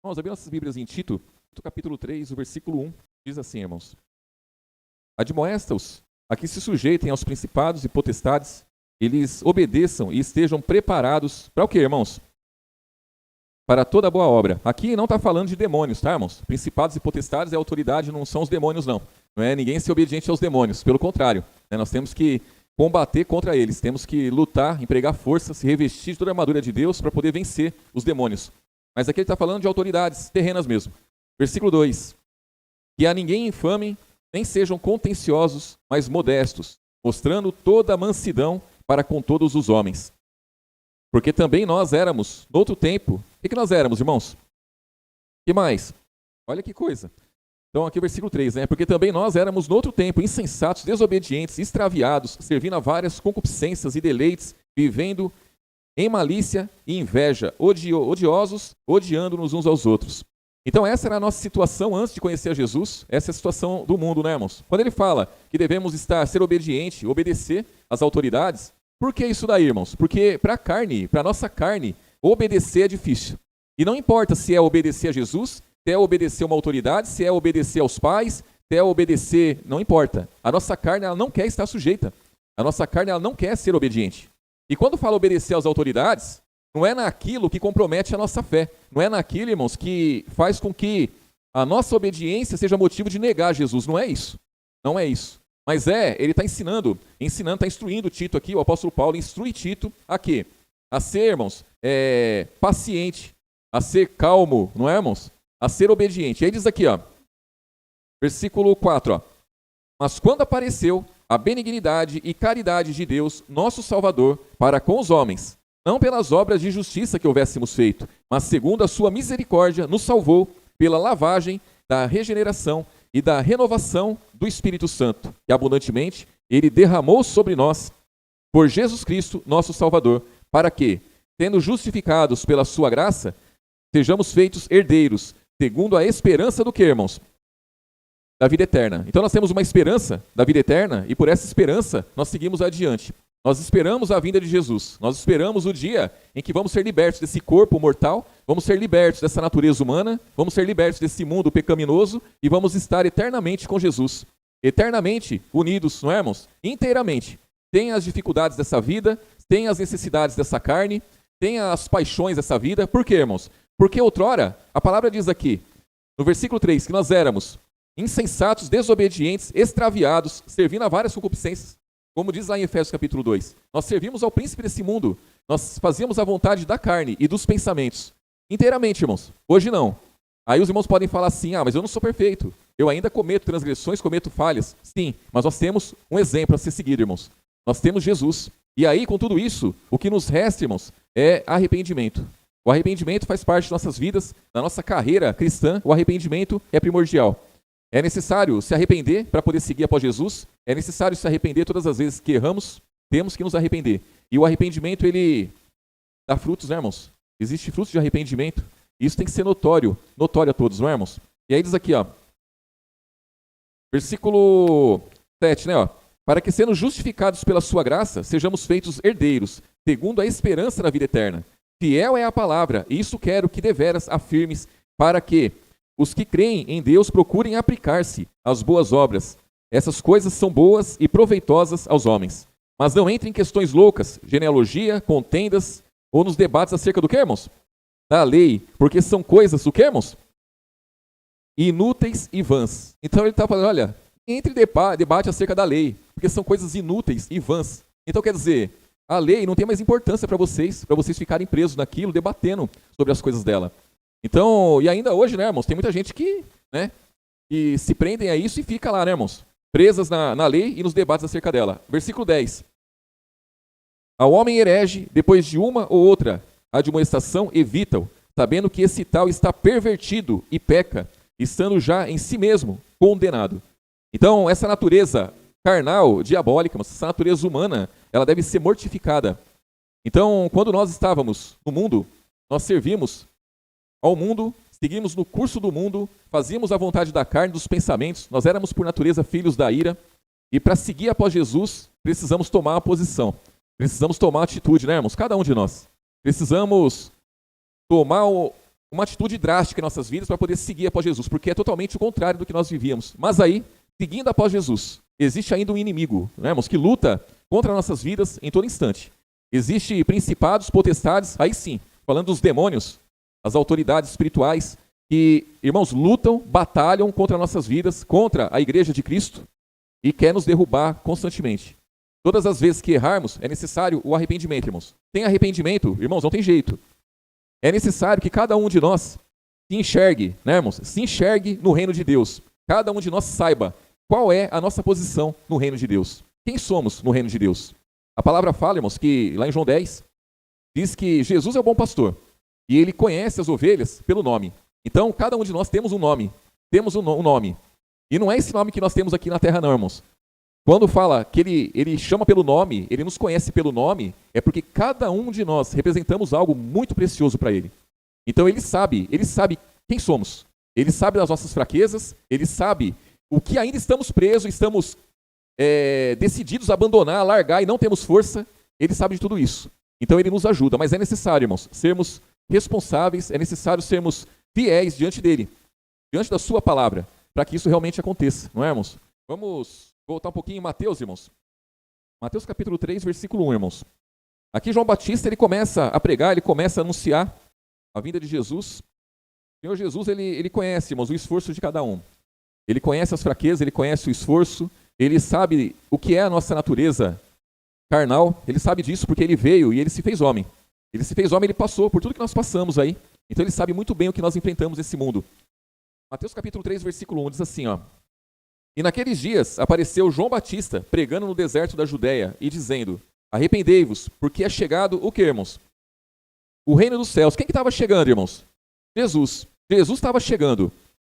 Vamos abrir nossas Bíblias em Tito, capítulo 3, o versículo 1, diz assim, irmãos. Admoesta-os a que se sujeitem aos principados e potestades, eles obedeçam e estejam preparados para o quê, irmãos? Para toda boa obra. Aqui não está falando de demônios, tá, irmãos? Principados e potestades, a autoridade não são os demônios, não. Não é ninguém ser obediente aos demônios, pelo contrário. Né? Nós temos que combater contra eles, temos que lutar, empregar força, se revestir de toda a armadura de Deus para poder vencer os demônios. Mas aqui ele está falando de autoridades terrenas mesmo. Versículo 2. Que a ninguém infame, nem sejam contenciosos, mas modestos, mostrando toda a mansidão para com todos os homens. Porque também nós éramos, no outro tempo, o que nós éramos, irmãos? Que mais? Olha que coisa. Então aqui o versículo 3, né? Porque também nós éramos no outro tempo insensatos, desobedientes, extraviados, servindo a várias concupiscências e deleites, vivendo em malícia e inveja, odiosos, odiando-nos uns aos outros. Então essa era a nossa situação antes de conhecer a Jesus, essa é a situação do mundo, né, irmãos? Quando ele fala que devemos ser obediente, obedecer às autoridades, por que isso daí, irmãos? Porque para a nossa carne, obedecer é difícil. E não importa se é obedecer a Jesus, se é obedecer uma autoridade, se é obedecer aos pais, se é obedecer, não importa. A nossa carne, ela não quer estar sujeita. A nossa carne, ela não quer ser obediente. E quando fala obedecer às autoridades, não é naquilo que compromete a nossa fé. Não é naquilo, irmãos, que faz com que a nossa obediência seja motivo de negar Jesus. Não é isso. Não é isso. Mas ele está ensinando, está instruindo Tito aqui, o apóstolo Paulo instrui Tito a quê? A ser, irmãos, paciente, a ser calmo, não é, irmãos? A ser obediente. E aí diz aqui, ó, versículo 4, ó. Mas quando apareceu a benignidade e caridade de Deus, nosso Salvador, para com os homens, não pelas obras de justiça que houvéssemos feito, mas segundo a sua misericórdia, nos salvou pela lavagem da regeneração e da renovação do Espírito Santo, que abundantemente ele derramou sobre nós, por Jesus Cristo, nosso Salvador, para que, sendo justificados pela sua graça, sejamos feitos herdeiros, segundo a esperança do que, irmãos? Da vida eterna. Então nós temos uma esperança da vida eterna e por essa esperança nós seguimos adiante. Nós esperamos a vinda de Jesus. Nós esperamos o dia em que vamos ser libertos desse corpo mortal, vamos ser libertos dessa natureza humana, vamos ser libertos desse mundo pecaminoso e vamos estar eternamente com Jesus. Eternamente unidos, não é, irmãos? Inteiramente. Tem as dificuldades dessa vida, tem as necessidades dessa carne, tem as paixões dessa vida. Por quê, irmãos? Porque outrora, a palavra diz aqui, no versículo 3, que nós éramos insensatos, desobedientes, extraviados, servindo a várias concupiscências. Como diz lá em Efésios capítulo 2, nós servimos ao príncipe desse mundo, nós fazíamos a vontade da carne e dos pensamentos, inteiramente, irmãos. Hoje não. Aí os irmãos podem falar assim, mas eu não sou perfeito, eu ainda cometo transgressões, cometo falhas. Sim, mas nós temos um exemplo a ser seguido, irmãos. Nós temos Jesus. E aí, com tudo isso, o que nos resta, irmãos, é arrependimento. O arrependimento faz parte de nossas vidas, da nossa carreira cristã, o arrependimento é primordial. É necessário se arrepender para poder seguir após Jesus. É necessário se arrepender todas as vezes que erramos. Temos que nos arrepender. E o arrependimento, ele dá frutos, né, irmãos? Existe frutos de arrependimento. Isso tem que ser notório a todos, não é, irmãos? E aí diz aqui, ó, versículo 7, né, ó. Para que, sendo justificados pela sua graça, sejamos feitos herdeiros, segundo a esperança da vida eterna. Fiel é a palavra, e isso quero que deveras afirmes, para que os que creem em Deus procurem aplicar-se às boas obras. Essas coisas são boas e proveitosas aos homens. Mas não entrem em questões loucas, genealogia, contendas, ou nos debates acerca do que, irmãos? Da lei, porque são coisas, o que, irmãos? Inúteis e vãs. Então ele está falando, olha, entre debate acerca da lei, porque são coisas inúteis e vãs. Então quer dizer, a lei não tem mais importância para vocês ficarem presos naquilo, debatendo sobre as coisas dela. Então, e ainda hoje, né, irmãos, tem muita gente que se prendem a isso e fica lá, né, irmãos, presas na lei e nos debates acerca dela. Versículo 10. Ao homem herege, depois de uma ou outra admoestação, evita-o, sabendo que esse tal está pervertido e peca, estando já em si mesmo condenado. Então, essa natureza carnal, diabólica, essa natureza humana, ela deve ser mortificada. Então, quando nós estávamos no mundo, nós servimos ao mundo, seguimos no curso do mundo, fazíamos a vontade da carne, dos pensamentos, nós éramos por natureza filhos da ira, e para seguir após Jesus, precisamos tomar uma posição, precisamos tomar uma atitude, né, irmãos? Cada um de nós. Precisamos tomar uma atitude drástica em nossas vidas para poder seguir após Jesus, porque é totalmente o contrário do que nós vivíamos. Mas aí, seguindo após Jesus, existe ainda um inimigo, né, irmãos, que luta contra nossas vidas em todo instante. Existem principados, potestades, aí sim, falando dos demônios, as autoridades espirituais, que, irmãos, lutam, batalham contra nossas vidas, contra a igreja de Cristo, e quer nos derrubar constantemente. Todas as vezes que errarmos, é necessário o arrependimento, irmãos. Sem arrependimento, irmãos, não tem jeito. É necessário que cada um de nós se enxergue, né, irmãos? Se enxergue no reino de Deus. Cada um de nós saiba qual é a nossa posição no reino de Deus. Quem somos no reino de Deus? A palavra fala, irmãos, que lá em João 10, diz que Jesus é o bom pastor e ele conhece as ovelhas pelo nome. Então, cada um de nós temos um nome. Temos um nome. E não é esse nome que nós temos aqui na terra, não, irmãos. Quando fala que ele chama pelo nome, ele nos conhece pelo nome, é porque cada um de nós representamos algo muito precioso para ele. Então ele sabe quem somos. Ele sabe das nossas fraquezas, ele sabe o que ainda estamos presos, estamos decididos a abandonar, a largar e não temos força. Ele sabe de tudo isso. Então ele nos ajuda, mas é necessário, irmãos, sermos responsáveis, é necessário sermos fiéis diante dele, diante da sua palavra, para que isso realmente aconteça, não é, irmãos? Vamos voltar um pouquinho em Mateus, irmãos. Mateus capítulo 3, versículo 1, irmãos. Aqui João Batista, ele começa a pregar, ele começa a anunciar a vinda de Jesus. O Senhor Jesus, ele conhece, irmãos, o esforço de cada um. Ele conhece as fraquezas, ele conhece o esforço, ele sabe o que é a nossa natureza carnal, ele sabe disso porque ele veio e ele se fez homem. Ele se fez homem, ele passou por tudo que nós passamos aí. Então ele sabe muito bem o que nós enfrentamos nesse mundo. Mateus capítulo 3, versículo 1 diz assim, ó. E naqueles dias apareceu João Batista pregando no deserto da Judéia e dizendo, arrependei-vos, porque é chegado o que, irmãos? O reino dos céus. Quem que estava chegando, irmãos? Jesus. Jesus estava chegando.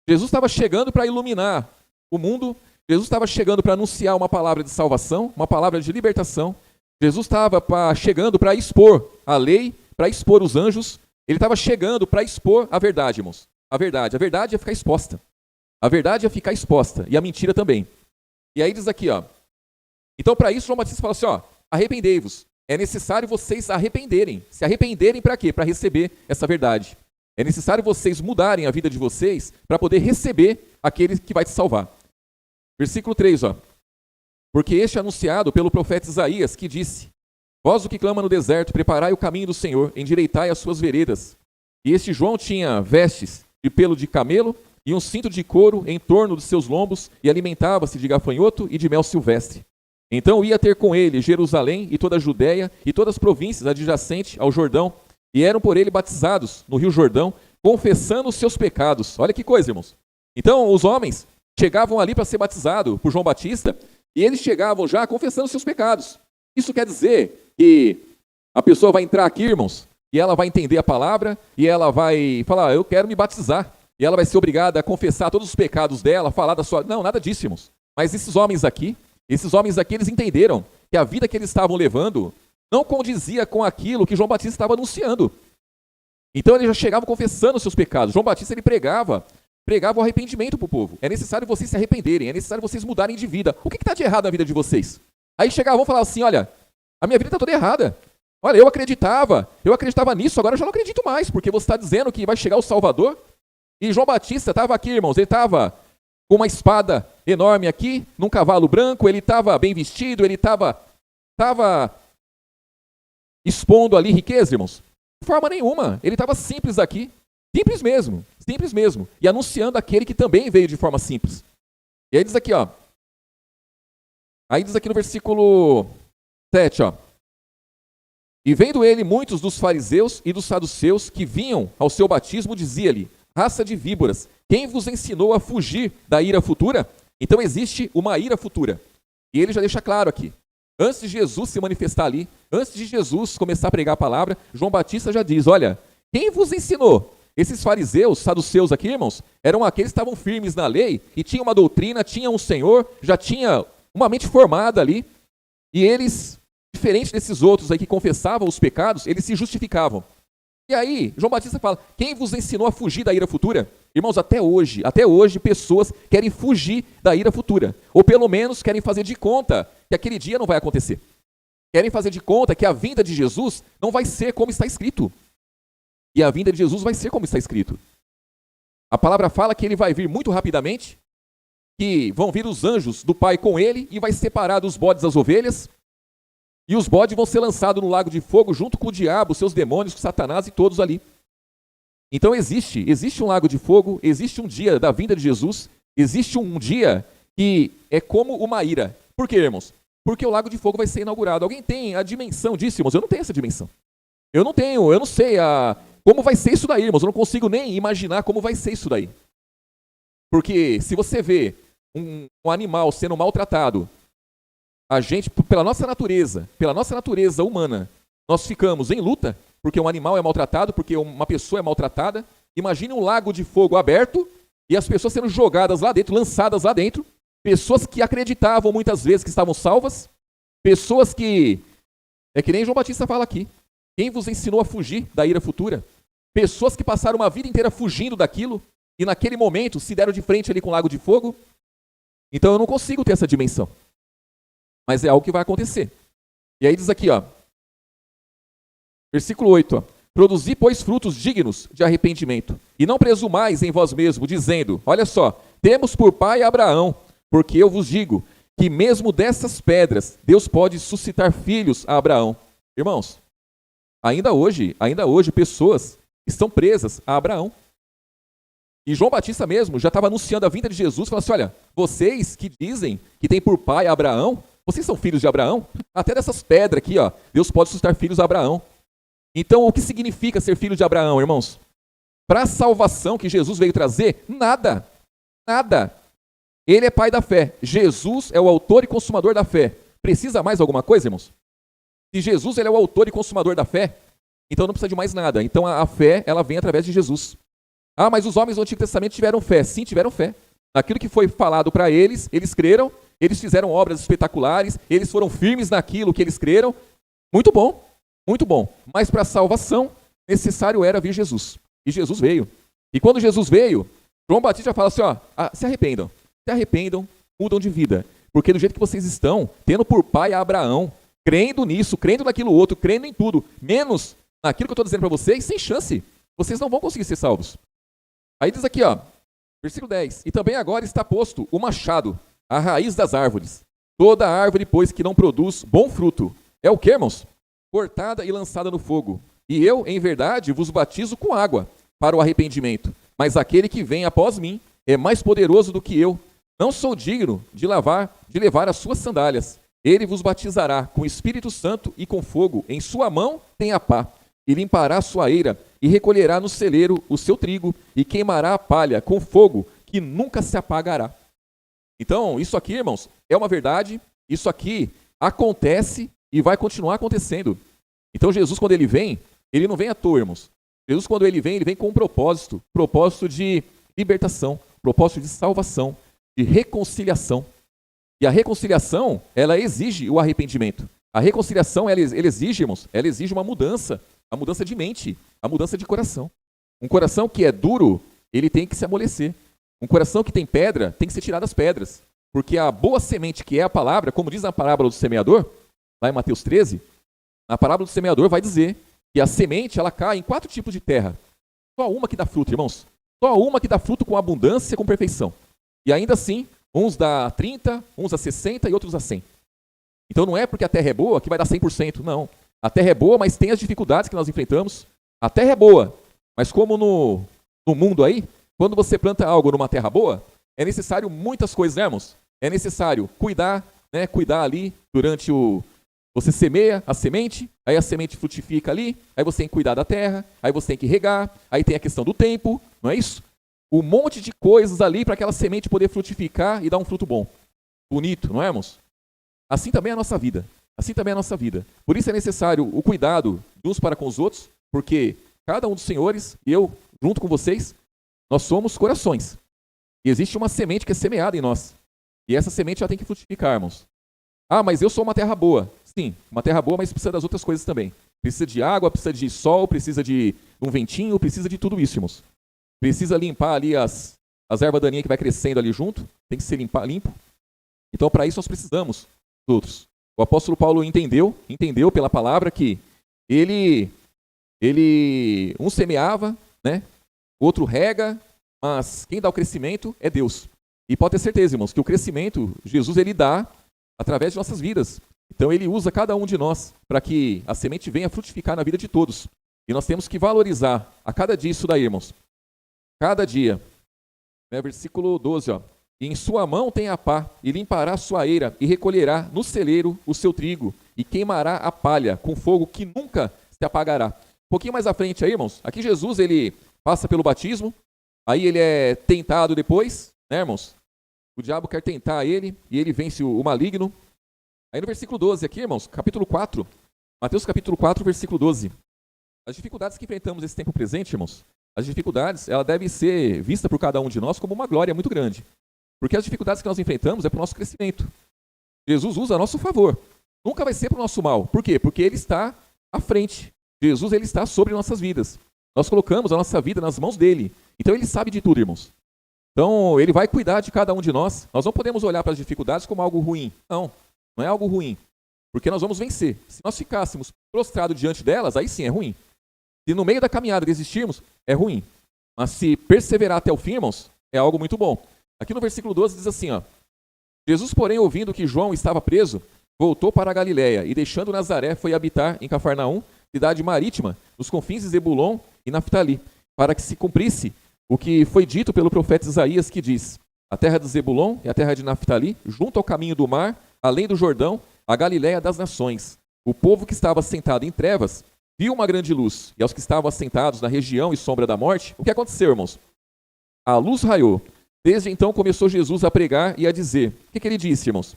Jesus estava chegando para iluminar o mundo. Jesus estava chegando para anunciar uma palavra de salvação, uma palavra de libertação. Jesus estava chegando para expor a lei, para expor os anjos. Ele estava chegando para expor a verdade, irmãos. A verdade ia ficar exposta. A verdade ia ficar exposta, e a mentira também. E aí diz aqui, ó. Então, para isso, João Batista fala assim, ó, arrependei-vos. É necessário vocês arrependerem. Se arrependerem para quê? Para receber essa verdade. É necessário vocês mudarem a vida de vocês para poder receber aquele que vai te salvar. Versículo 3, ó. Porque este é anunciado pelo profeta Isaías, que disse, vós o que clama no deserto, preparai o caminho do Senhor, endireitai as suas veredas. E este João tinha vestes de pelo de camelo e um cinto de couro em torno dos seus lombos e alimentava-se de gafanhoto e de mel silvestre. Então ia ter com ele Jerusalém e toda a Judéia e todas as províncias adjacentes ao Jordão, e eram por ele batizados no rio Jordão, confessando os seus pecados. Olha que coisa, irmãos. Então os homens chegavam ali para ser batizados por João Batista, e eles chegavam já confessando os seus pecados. Isso quer dizer que a pessoa vai entrar aqui, irmãos, e ela vai entender a palavra, e ela vai falar, eu quero me batizar. E ela vai ser obrigada a confessar todos os pecados dela, falar da sua... Não, nada disso, irmãos. Mas esses homens aqui, eles entenderam que a vida que eles estavam levando não condizia com aquilo que João Batista estava anunciando. Então eles já chegavam confessando os seus pecados. João Batista, ele pregava o arrependimento para o povo. É necessário vocês se arrependerem, é necessário vocês mudarem de vida. O que está de errado na vida de vocês? Aí chegavam e falavam assim, olha, a minha vida está toda errada. Olha, eu acreditava nisso, agora eu já não acredito mais, porque você está dizendo que vai chegar o Salvador. E João Batista estava aqui, irmãos, ele estava com uma espada enorme aqui, num cavalo branco, ele estava bem vestido, ele estava expondo ali riqueza, irmãos. De forma nenhuma, ele estava simples aqui, simples mesmo, e anunciando aquele que também veio de forma simples. E aí diz aqui, ó, no versículo 7, ó, e vendo ele muitos dos fariseus e dos saduceus que vinham ao seu batismo, dizia-lhe, raça de víboras, quem vos ensinou a fugir da ira futura? Então existe uma ira futura. E ele já deixa claro aqui. Antes de Jesus se manifestar ali, antes de Jesus começar a pregar a palavra, João Batista já diz, olha, quem vos ensinou? Esses fariseus, saduceus aqui, irmãos, eram aqueles que estavam firmes na lei e tinham uma doutrina, tinham um Senhor, já tinha uma mente formada ali. E eles, diferente desses outros aí que confessavam os pecados, eles se justificavam. E aí, João Batista fala, quem vos ensinou a fugir da ira futura? Irmãos, até hoje, pessoas querem fugir da ira futura. Ou pelo menos querem fazer de conta que aquele dia não vai acontecer. Querem fazer de conta que a vinda de Jesus não vai ser como está escrito. E a vinda de Jesus vai ser como está escrito. A palavra fala que ele vai vir muito rapidamente, que vão vir os anjos do Pai com ele e vai separar dos bodes as ovelhas, e os bodes vão ser lançados no lago de fogo junto com o diabo, seus demônios, Satanás e todos ali. Então existe um lago de fogo, existe um dia da vinda de Jesus, existe um dia que é como uma ira. Por quê, irmãos? Porque o lago de fogo vai ser inaugurado. Alguém tem a dimensão disso, irmãos? Eu não tenho essa dimensão. Eu não sei como vai ser isso daí, irmãos. Eu não consigo nem imaginar como vai ser isso daí. Porque se você vê um animal sendo maltratado, a gente, pela nossa natureza humana, nós ficamos em luta, porque um animal é maltratado, porque uma pessoa é maltratada. Imagine um lago de fogo aberto e as pessoas sendo jogadas lá dentro, lançadas lá dentro. Pessoas que acreditavam muitas vezes que estavam salvas. Pessoas que, é que nem João Batista fala aqui, quem vos ensinou a fugir da ira futura? Pessoas que passaram uma vida inteira fugindo daquilo e naquele momento se deram de frente ali com o lago de fogo. Então eu não consigo ter essa dimensão. Mas é algo que vai acontecer. E aí diz aqui, ó, versículo 8, ó, produzi, pois, frutos dignos de arrependimento, e não presumais em vós mesmos, dizendo, olha só, temos por pai Abraão, porque eu vos digo que mesmo dessas pedras Deus pode suscitar filhos a Abraão. Irmãos, ainda hoje pessoas estão presas a Abraão. E João Batista mesmo já estava anunciando a vinda de Jesus, falando assim, olha, vocês que dizem que tem por pai Abraão, vocês são filhos de Abraão? Até dessas pedras aqui, ó, Deus pode suscitar filhos a Abraão. Então, o que significa ser filho de Abraão, irmãos? Para a salvação que Jesus veio trazer, nada. Ele é pai da fé. Jesus é o autor e consumador da fé. Precisa mais alguma coisa, irmãos? Se Jesus ele é o autor e consumador da fé, então não precisa de mais nada. Então, a fé, ela vem através de Jesus. Ah, mas os homens do Antigo Testamento tiveram fé. Sim, tiveram fé. Naquilo que foi falado para eles, eles creram, eles fizeram obras espetaculares, eles foram firmes naquilo que eles creram. Muito bom. Muito bom, mas para a salvação, necessário era vir Jesus. E Jesus veio. E quando Jesus veio, João Batista fala assim, ó, se arrependam, mudam de vida. Porque do jeito que vocês estão, tendo por pai Abraão, crendo nisso, crendo naquilo outro, crendo em tudo, menos naquilo que eu estou dizendo para vocês, sem chance. Vocês não vão conseguir ser salvos. Aí diz aqui, ó, versículo 10, e também agora está posto o machado, a raiz das árvores. Toda árvore, pois, que não produz bom fruto. É o que, irmãos? Cortada e lançada no fogo. E eu, em verdade, vos batizo com água para o arrependimento. Mas aquele que vem após mim é mais poderoso do que eu. Não sou digno de levar as suas sandálias. Ele vos batizará com o Espírito Santo e com fogo. Em sua mão tem a pá. E limpará a sua eira e recolherá no celeiro o seu trigo e queimará a palha com fogo que nunca se apagará. Então, isso aqui, irmãos, é uma verdade. Isso aqui acontece e vai continuar acontecendo. Então Jesus, quando ele vem, ele não vem à toa, irmãos. Jesus, quando ele vem com um propósito de libertação, propósito de salvação, de reconciliação. E a reconciliação, ela exige o arrependimento. A reconciliação, ela exige, irmãos, ela exige uma mudança, a mudança de mente, a mudança de coração. Um coração que é duro, ele tem que se amolecer. Um coração que tem pedra, tem que ser tirado as pedras. Porque a boa semente que é a palavra, como diz na parábola do semeador, lá em Mateus 13, na parábola do semeador vai dizer que a semente ela cai em 4 tipos de terra. Só uma que dá fruto, irmãos. Só uma que dá fruto com abundância, com perfeição. E ainda assim, uns dá 30, uns dá 60 e outros dá 100. Então não é porque a terra é boa que vai dar 100%, não. A terra é boa, mas tem as dificuldades que nós enfrentamos. A terra é boa, mas como no mundo aí, quando você planta algo numa terra boa, é necessário muitas coisas, né, irmãos? É necessário cuidar, né? Cuidar ali durante Você semeia a semente, aí a semente frutifica ali, aí você tem que cuidar da terra, aí você tem que regar, aí tem a questão do tempo, não é isso? Um monte de coisas ali para aquela semente poder frutificar e dar um fruto bom. Bonito, não é, irmãos? Assim também é a nossa vida. Assim também é a nossa vida. Por isso é necessário o cuidado de uns para com os outros, porque cada um dos senhores, e eu, junto com vocês, nós somos corações. E existe uma semente que é semeada em nós. E essa semente já tem que frutificar, irmãos. Ah, mas eu sou uma terra boa. Sim, uma terra boa, mas precisa das outras coisas também. Precisa de água, precisa de sol, precisa de um ventinho, precisa de tudo isso, irmãos. Precisa limpar ali as ervas daninhas que vai crescendo ali junto. Tem que ser limpo. Então, para isso, nós precisamos dos outros. O apóstolo Paulo entendeu pela palavra que ele Um semeava, né? O outro rega, mas quem dá o crescimento é Deus. E pode ter certeza, irmãos, que o crescimento, Jesus, ele dá através de nossas vidas. Então, ele usa cada um de nós para que a semente venha frutificar na vida de todos. E nós temos que valorizar a cada dia isso daí, irmãos. Cada dia. Né? Versículo 12, ó. E em sua mão tem a pá, e limpará a sua eira, e recolherá no celeiro o seu trigo, e queimará a palha com fogo que nunca se apagará. Um pouquinho mais à frente aí, irmãos, aqui Jesus, ele passa pelo batismo, aí ele é tentado depois, né, irmãos? O diabo quer tentar ele, e ele vence o maligno. Aí no versículo 12 aqui, irmãos, capítulo 4, Mateus capítulo 4, versículo 12. As dificuldades que enfrentamos nesse tempo presente, irmãos, as dificuldades, ela deve ser vista por cada um de nós como uma glória muito grande. Porque as dificuldades que nós enfrentamos é para o nosso crescimento. Jesus usa a nosso favor. Nunca vai ser para o nosso mal. Por quê? Porque Ele está à frente. Jesus, Ele está sobre nossas vidas. Nós colocamos a nossa vida nas mãos dEle. Então, Ele sabe de tudo, irmãos. Então, Ele vai cuidar de cada um de nós. Nós não podemos olhar para as dificuldades como algo ruim. Não, não é algo ruim. Porque nós vamos vencer. Se nós ficássemos prostrados diante delas, aí sim é ruim. Se no meio da caminhada desistirmos, é ruim. Mas se perseverar até o fim, irmãos, é algo muito bom. Aqui no versículo 12 diz assim, ó. Jesus, porém, ouvindo que João estava preso, voltou para a Galiléia e, deixando Nazaré, foi habitar em Cafarnaum, cidade marítima, nos confins de Zebulon e Naftali, para que se cumprisse o que foi dito pelo profeta Isaías, que diz: a terra de Zebulon e a terra de Naftali, junto ao caminho do mar, além do Jordão, a Galiléia das nações. O povo que estava sentado em trevas viu uma grande luz, e aos que estavam assentados na região e sombra da morte, o que aconteceu, irmãos? A luz raiou. Desde então começou Jesus a pregar e a dizer. O que ele disse, irmãos?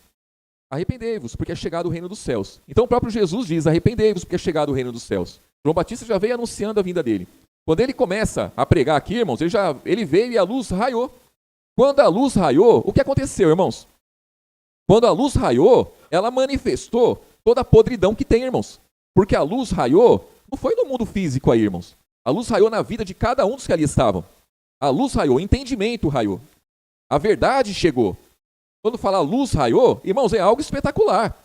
Arrependei-vos, porque é chegado o reino dos céus. Então o próprio Jesus diz, arrependei-vos, porque é chegado o reino dos céus. João Batista já veio anunciando a vinda dele. Quando ele começa a pregar aqui, irmãos, ele veio e a luz raiou. Quando a luz raiou, o que aconteceu, irmãos? Quando a luz raiou, ela manifestou toda a podridão que tem, irmãos. Porque a luz raiou, não foi no mundo físico aí, irmãos. A luz raiou na vida de cada um dos que ali estavam. A luz raiou, o entendimento raiou. A verdade chegou. Quando fala luz raiou, irmãos, é algo espetacular.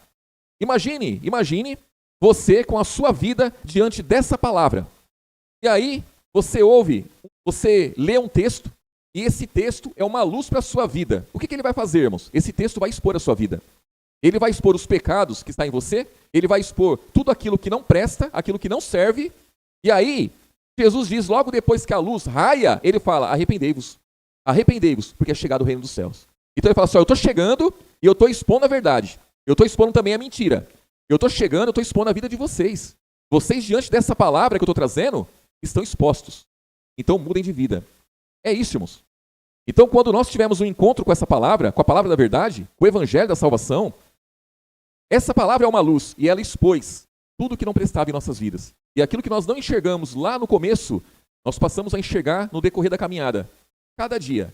Imagine você com a sua vida diante dessa palavra. E aí, você lê um texto, e esse texto é uma luz para a sua vida. O que ele vai fazer, irmãos? Esse texto vai expor a sua vida. Ele vai expor os pecados que está em você, ele vai expor tudo aquilo que não presta, aquilo que não serve. E aí, Jesus diz, logo depois que a luz raia, ele fala, arrependei-vos. Arrependei-vos, porque é chegado o reino dos céus. Então ele fala assim, eu estou chegando e eu estou expondo a verdade. Eu estou expondo também a mentira. Eu estou chegando, eu estou expondo a vida de vocês. Vocês, diante dessa palavra que eu estou trazendo, estão expostos. Então mudem de vida. É isso, irmãos. Então quando nós tivermos um encontro com essa palavra, com a palavra da verdade, com o evangelho da salvação, essa palavra é uma luz e ela expôs tudo que não prestava em nossas vidas. E aquilo que nós não enxergamos lá no começo, nós passamos a enxergar no decorrer da caminhada. Cada dia,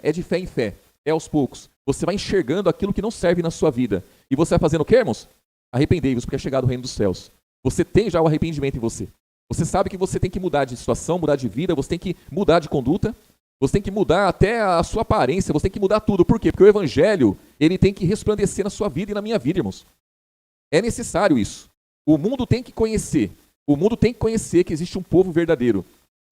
é de fé em fé, é aos poucos. Você vai enxergando aquilo que não serve na sua vida. E você vai fazendo o quê, irmãos? Arrependei-vos, porque é chegado o reino dos céus. Você tem já o arrependimento em você. Você sabe que você tem que mudar de situação, mudar de vida, você tem que mudar de conduta, você tem que mudar até a sua aparência, você tem que mudar tudo. Por quê? Porque o evangelho, ele tem que resplandecer na sua vida e na minha vida, irmãos. É necessário isso. O mundo tem que conhecer. O mundo tem que conhecer que existe um povo verdadeiro.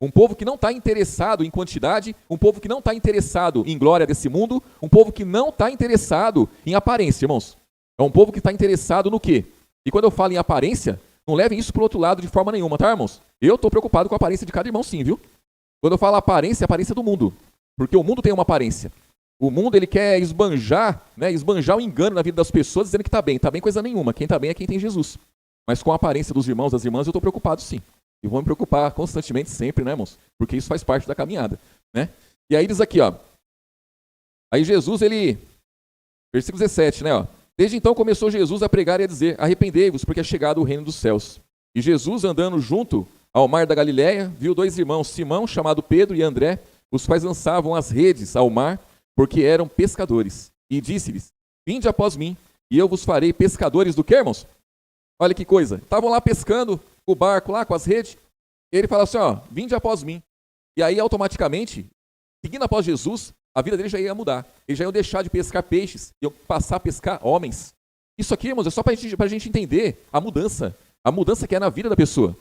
Um povo que não está interessado em quantidade, um povo que não está interessado em glória desse mundo, um povo que não está interessado em aparência, irmãos. É um povo que está interessado no quê? E quando eu falo em aparência, não levem isso para o outro lado de forma nenhuma, tá, irmãos? Eu estou preocupado com a aparência de cada irmão sim, viu? Quando eu falo aparência, é a aparência do mundo. Porque o mundo tem uma aparência. O mundo, ele quer esbanjar o engano na vida das pessoas, dizendo que está bem. Está bem coisa nenhuma. Quem está bem é quem tem Jesus. Mas com a aparência dos irmãos, das irmãs, eu estou preocupado sim. E vou me preocupar constantemente sempre, né, irmãos? Porque isso faz parte da caminhada, né? E aí diz aqui, ó. Aí Jesus, versículo 17, né, ó. Desde então começou Jesus a pregar e a dizer, arrependei-vos, porque é chegado o reino dos céus. E Jesus, andando junto ao mar da Galiléia, viu dois irmãos, Simão, chamado Pedro, e André, os quais lançavam as redes ao mar, porque eram pescadores. E disse-lhes, vinde após mim, e eu vos farei pescadores do quê, irmãos? Olha que coisa. Estavam lá pescando, o barco lá com as redes, e ele fala assim, ó, vinde após mim. E aí, automaticamente, seguindo após Jesus, a vida dele já ia mudar. Eles já iam deixar de pescar peixes, iam passar a pescar homens. Isso aqui, irmãos, é só para a gente entender a mudança que é na vida da pessoa.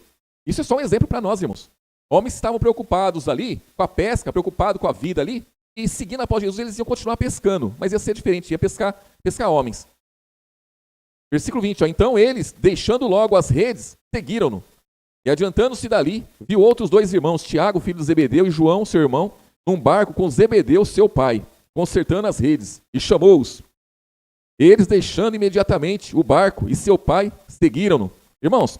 Isso é só um exemplo para nós, irmãos. Homens estavam preocupados ali com a pesca, preocupados com a vida ali, e seguindo após Jesus, eles iam continuar pescando, mas ia ser diferente, ia pescar homens. Versículo 20, ó, então eles, deixando logo as redes, seguiram-no. E adiantando-se dali, viu outros 2 irmãos, Tiago, filho de Zebedeu, e João, seu irmão, num barco com Zebedeu, seu pai, consertando as redes, e chamou-os. Eles, deixando imediatamente o barco e seu pai, seguiram-no. Irmãos,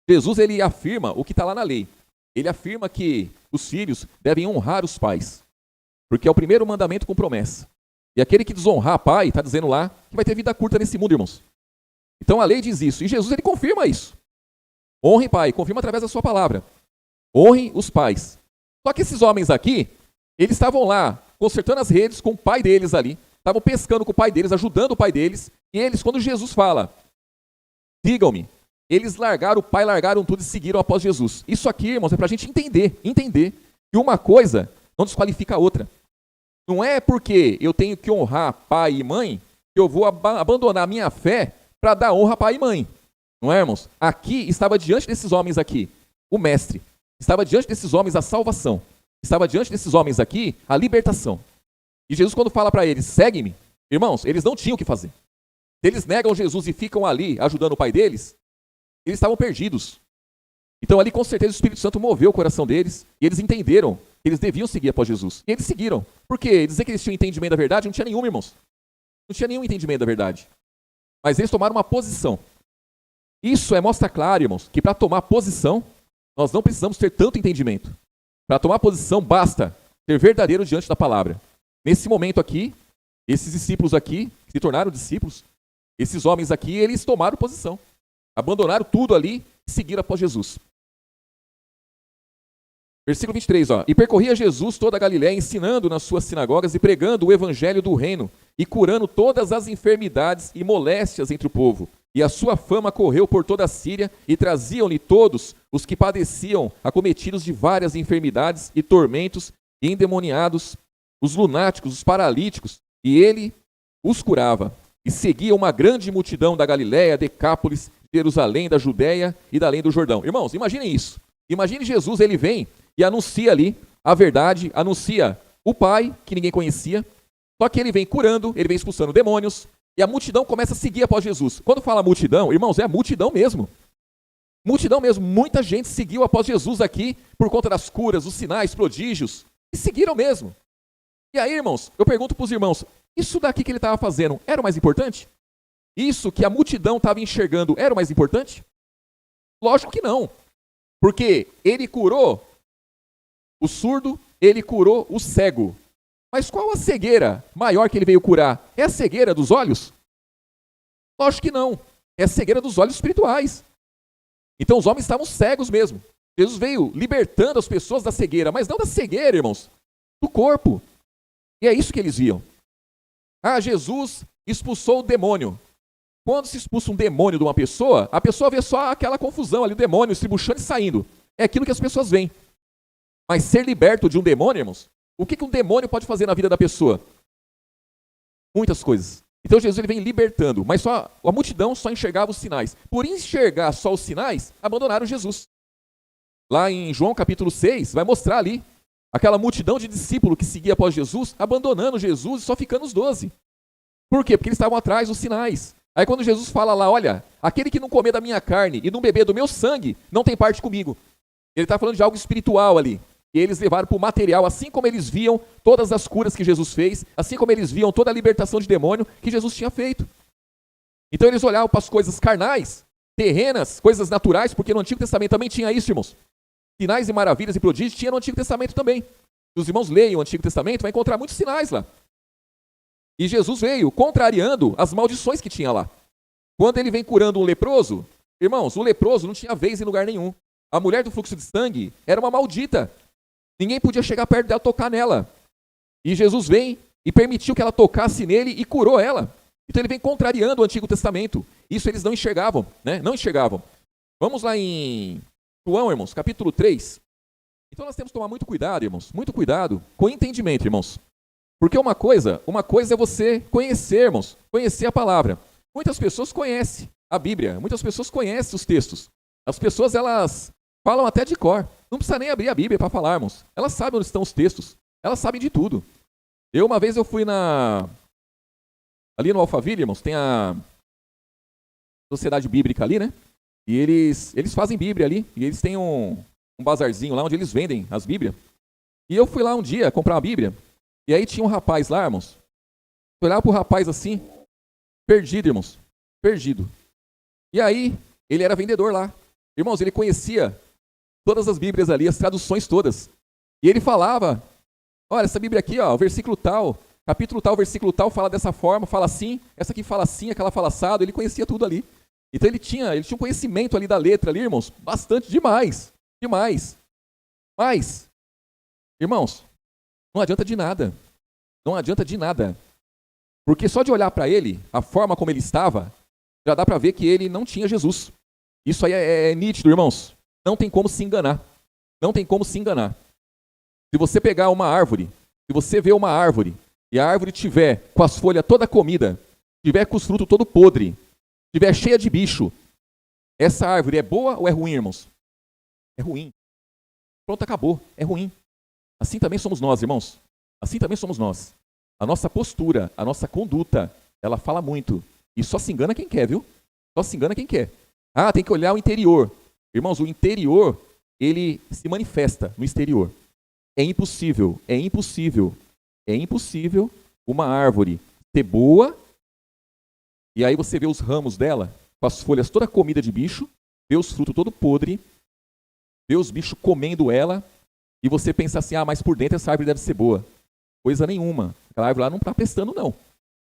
Jesus ele afirma o que está lá na lei. Ele afirma que os filhos devem honrar os pais, porque é o primeiro mandamento com promessa. E aquele que desonrar pai, está dizendo lá, que vai ter vida curta nesse mundo, irmãos. Então a lei diz isso, e Jesus ele confirma isso. Honre pai, confirma através da sua palavra. Honre os pais. Só que esses homens aqui, eles estavam lá, consertando as redes com o pai deles ali, estavam pescando com o pai deles, ajudando o pai deles, e eles, quando Jesus fala, sigam-me, eles largaram o pai, largaram tudo e seguiram após Jesus. Isso aqui, irmãos, é para a gente entender que uma coisa não desqualifica a outra. Não é porque eu tenho que honrar pai e mãe que eu vou abandonar a minha fé para dar honra a pai e mãe. Não é, irmãos? Aqui estava diante desses homens aqui o mestre. Estava diante desses homens a salvação. Estava diante desses homens aqui a libertação. E Jesus, quando fala para eles, segue-me, irmãos, eles não tinham o que fazer. Se eles negam Jesus e ficam ali ajudando o pai deles, eles estavam perdidos. Então ali com certeza o Espírito Santo moveu o coração deles e eles entenderam que eles deviam seguir após Jesus. E eles seguiram. Por quê? Dizer que eles tinham entendimento da verdade não tinha nenhum, irmãos. Não tinha nenhum entendimento da verdade. Mas eles tomaram uma posição. Isso mostra claro, irmãos, que para tomar posição, nós não precisamos ter tanto entendimento. Para tomar posição, basta ser verdadeiro diante da palavra. Nesse momento aqui, esses discípulos aqui, que se tornaram discípulos, esses homens aqui, eles tomaram posição. Abandonaram tudo ali e seguiram após Jesus. Versículo 23, ó. E percorria Jesus toda a Galiléia, ensinando nas suas sinagogas e pregando o evangelho do reino e curando todas as enfermidades e moléstias entre o povo. E a sua fama correu por toda a Síria e traziam-lhe todos os que padeciam, acometidos de várias enfermidades e tormentos, e endemoniados, os lunáticos, os paralíticos, e ele os curava. E seguia uma grande multidão da Galiléia, Decápolis, Jerusalém, da Judéia e da além do Jordão. Irmãos, imaginem isso. Imagine Jesus, ele vem e anuncia ali a verdade, anuncia o Pai, que ninguém conhecia, só que ele vem curando, ele vem expulsando demônios, e a multidão começa a seguir após Jesus. Quando fala multidão, irmãos, é a multidão mesmo. Multidão mesmo. Muita gente seguiu após Jesus aqui por conta das curas, os sinais, prodígios, e seguiram mesmo. E aí, irmãos, eu pergunto para os irmãos, isso daqui que ele estava fazendo era o mais importante? Isso que a multidão estava enxergando era o mais importante? Lógico que não. Porque ele curou o surdo, ele curou o cego. Mas qual a cegueira maior que ele veio curar? É a cegueira dos olhos? Lógico que não. É a cegueira dos olhos espirituais. Então os homens estavam cegos mesmo. Jesus veio libertando as pessoas da cegueira, mas não da cegueira, irmãos, do corpo. E é isso que eles viam. Ah, Jesus expulsou o demônio. Quando se expulsa um demônio de uma pessoa, a pessoa vê só aquela confusão ali, o demônio se estribuchando e saindo. É aquilo que as pessoas veem. Mas ser liberto de um demônio, irmãos, o que um demônio pode fazer na vida da pessoa? Muitas coisas. Então Jesus ele vem libertando, mas só a multidão só enxergava os sinais. Por enxergar só os sinais, abandonaram Jesus. Lá em João capítulo 6, vai mostrar ali aquela multidão de discípulos que seguia após Jesus, abandonando Jesus e só ficando os 12. Por quê? Porque eles estavam atrás dos sinais. Aí quando Jesus fala lá, olha, aquele que não comer da minha carne e não beber do meu sangue, não tem parte comigo. Ele está falando de algo espiritual ali. E eles levaram para o material, assim como eles viam todas as curas que Jesus fez, assim como eles viam toda a libertação de demônio que Jesus tinha feito. Então eles olhavam para as coisas carnais, terrenas, coisas naturais, porque no Antigo Testamento também tinha isso, irmãos. Sinais e maravilhas e prodígios tinha no Antigo Testamento também. Se os irmãos leem o Antigo Testamento, vai encontrar muitos sinais lá. E Jesus veio contrariando as maldições que tinha lá. Quando ele vem curando um leproso, irmãos, o leproso não tinha vez em lugar nenhum. A mulher do fluxo de sangue era uma maldita. Ninguém podia chegar perto dela, tocar nela. E Jesus vem e permitiu que ela tocasse nele e curou ela. Então ele vem contrariando o Antigo Testamento. Isso eles não enxergavam, né? Não enxergavam. Vamos lá em João, irmãos, capítulo 3. Então nós temos que tomar muito cuidado, irmãos. Muito cuidado com o entendimento, irmãos. Porque uma coisa é você conhecer, irmãos. Conhecer a palavra. Muitas pessoas conhecem a Bíblia. Muitas pessoas conhecem os textos. As pessoas, elas Falam até de cor. Não precisa nem abrir a Bíblia para falar, irmãos. Elas sabem onde estão os textos. Elas sabem de tudo. Uma vez eu fui ali no Alphaville, irmãos, tem a Sociedade Bíblica ali, né? E eles fazem Bíblia ali. E eles têm um bazarzinho lá onde eles vendem as Bíblias. E eu fui lá um dia comprar uma Bíblia. E aí tinha um rapaz lá, irmãos. Eu olhava pro rapaz assim, perdido, irmãos. Perdido. E aí, ele era vendedor lá. Irmãos, ele conhecia todas as Bíblias ali, as traduções todas. E ele falava, olha, essa Bíblia aqui, ó, o versículo tal, capítulo tal, versículo tal, fala dessa forma, fala assim, essa aqui fala assim, aquela fala assado, ele conhecia tudo ali. Então ele tinha um conhecimento ali da letra ali, irmãos, bastante, demais. Mas, irmãos, não adianta de nada. Não adianta de nada. Porque só de olhar para ele, a forma como ele estava, já dá para ver que ele não tinha Jesus. Isso aí é nítido, irmãos. Não tem como se enganar. Não tem como se enganar. Se você pegar uma árvore, se você vê uma árvore, e a árvore tiver com as folhas toda comida, tiver com os frutos todo podre, tiver cheia de bicho, essa árvore é boa ou é ruim, irmãos? É ruim. Pronto, acabou. É ruim. Assim também somos nós, irmãos. Assim também somos nós. A nossa postura, a nossa conduta, ela fala muito. E só se engana quem quer, viu? Só se engana quem quer. Ah, tem que olhar o interior. Irmãos, o interior, ele se manifesta no exterior. É impossível uma árvore ser boa, e aí você vê os ramos dela, com as folhas toda comida de bicho, vê os frutos todo podre, vê os bichos comendo ela, e você pensa assim, mas por dentro essa árvore deve ser boa. Coisa nenhuma. Aquela árvore lá não está prestando, não.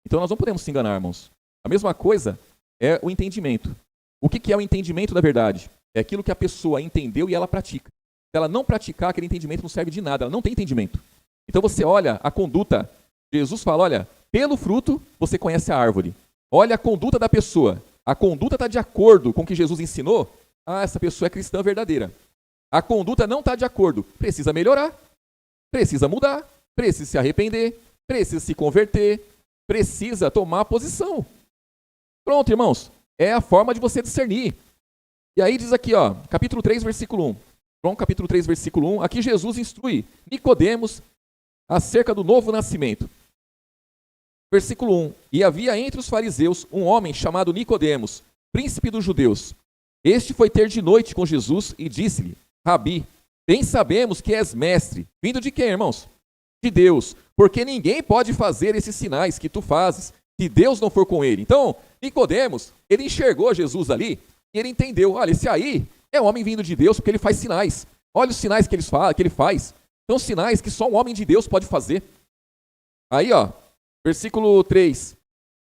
Então nós não podemos se enganar, irmãos. A mesma coisa é o entendimento. O que é o entendimento da verdade? É aquilo que a pessoa entendeu e ela pratica. Se ela não praticar, aquele entendimento não serve de nada. Ela não tem entendimento. Então você olha a conduta. Jesus fala, olha, pelo fruto você conhece a árvore. Olha a conduta da pessoa. A conduta está de acordo com o que Jesus ensinou. Essa pessoa é cristã verdadeira. A conduta não está de acordo. Precisa melhorar. Precisa mudar. Precisa se arrepender. Precisa se converter. Precisa tomar posição. Pronto, irmãos. É a forma de você discernir. E aí diz aqui, ó, capítulo 3, versículo 1. João capítulo 3, versículo 1. Aqui Jesus instrui Nicodemos acerca do novo nascimento. Versículo 1. E havia entre os fariseus um homem chamado Nicodemos, príncipe dos judeus. Este foi ter de noite com Jesus e disse-lhe, Rabi, bem sabemos que és mestre. Vindo de quem, irmãos? De Deus. Porque ninguém pode fazer esses sinais que tu fazes, se Deus não for com ele. Então, Nicodemos, ele enxergou Jesus ali e ele entendeu, olha, esse aí é um homem vindo de Deus porque ele faz sinais. Olha os sinais que ele faz. São sinais que só um homem de Deus pode fazer. Aí, ó, versículo 3.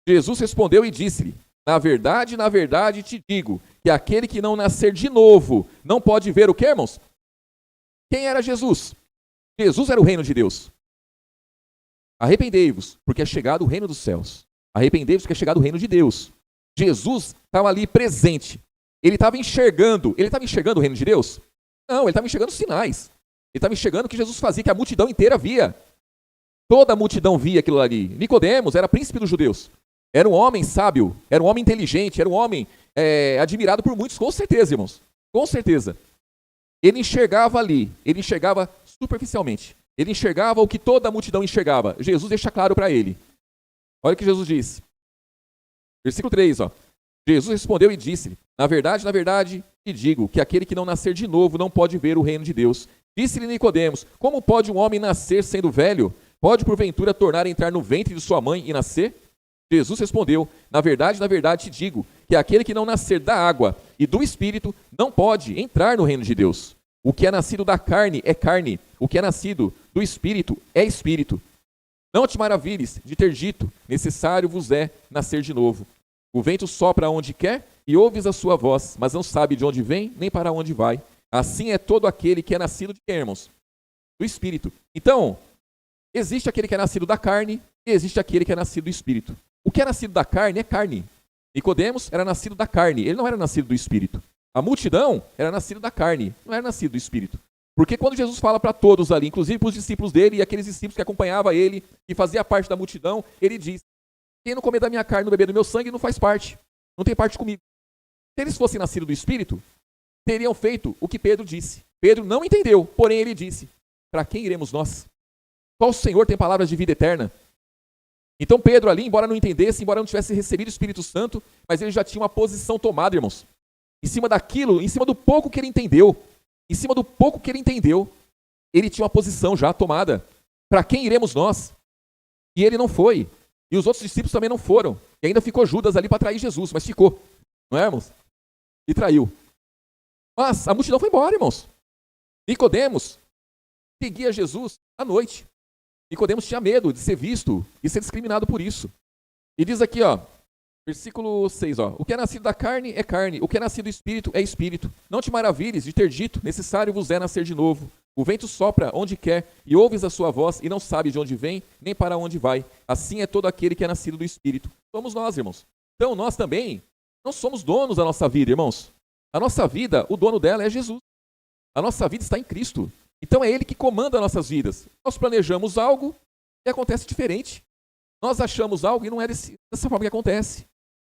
Jesus respondeu e disse-lhe, na verdade te digo, que aquele que não nascer de novo não pode ver o quê, irmãos? Quem era Jesus? Jesus era o reino de Deus. Arrependei-vos, porque é chegado o reino dos céus. Arrependei-vos, porque é chegado o reino de Deus. Jesus estava ali presente. Ele estava enxergando o reino de Deus? Não, ele estava enxergando sinais. Ele estava enxergando o que Jesus fazia, que a multidão inteira via. Toda a multidão via aquilo ali. Nicodemos era príncipe dos judeus. Era um homem sábio, era um homem inteligente, era um homem admirado por muitos, com certeza, irmãos. Com certeza. Ele enxergava ali, ele enxergava superficialmente. Ele enxergava o que toda a multidão enxergava. Jesus deixa claro para ele. Olha o que Jesus disse. Versículo 3, ó. Jesus respondeu e disse-lhe, na verdade, te digo que aquele que não nascer de novo não pode ver o reino de Deus. Disse-lhe Nicodemos, como pode um homem nascer sendo velho? Pode porventura tornar a entrar no ventre de sua mãe e nascer? Jesus respondeu, na verdade te digo que aquele que não nascer da água e do Espírito não pode entrar no reino de Deus. O que é nascido da carne é carne, o que é nascido do Espírito é Espírito. Não te maravilhes de ter dito, necessário vos é nascer de novo. O vento sopra onde quer e ouves a sua voz, mas não sabe de onde vem nem para onde vai. Assim é todo aquele que é nascido de quem, irmãos? Do Espírito. Então, existe aquele que é nascido da carne e existe aquele que é nascido do Espírito. O que é nascido da carne é carne. Nicodemos era nascido da carne, ele não era nascido do Espírito. A multidão era nascida da carne, não era nascido do Espírito. Porque quando Jesus fala para todos ali, inclusive para os discípulos dele e aqueles discípulos que acompanhavam ele, que fazia parte da multidão, ele diz, quem não comer da minha carne e não beber do meu sangue não faz parte, não tem parte comigo. Se eles fossem nascidos do Espírito, teriam feito o que Pedro disse. Pedro não entendeu, porém ele disse: para quem iremos nós? Só o Senhor tem palavras de vida eterna. Então Pedro ali, embora não entendesse, embora não tivesse recebido o Espírito Santo, mas ele já tinha uma posição tomada, irmãos. Em cima daquilo, em cima do pouco que ele entendeu, ele tinha uma posição já tomada. Para quem iremos nós? E ele não foi. E os outros discípulos também não foram. E ainda ficou Judas ali para trair Jesus, mas ficou. Não é, irmãos? E traiu. Mas a multidão foi embora, irmãos. Nicodemos seguia Jesus à noite. Nicodemos tinha medo de ser visto e ser discriminado por isso. E diz aqui, versículo 6, o que é nascido da carne é carne, o que é nascido do espírito é espírito. Não te maravilhes de ter dito, necessário vos é nascer de novo. O vento sopra onde quer, e ouves a sua voz, e não sabes de onde vem, nem para onde vai. Assim é todo aquele que é nascido do Espírito. Somos nós, irmãos. Então, nós também não somos donos da nossa vida, irmãos. A nossa vida, o dono dela é Jesus. A nossa vida está em Cristo. Então, é Ele que comanda as nossas vidas. Nós planejamos algo e acontece diferente. Nós achamos algo e não é dessa forma que acontece.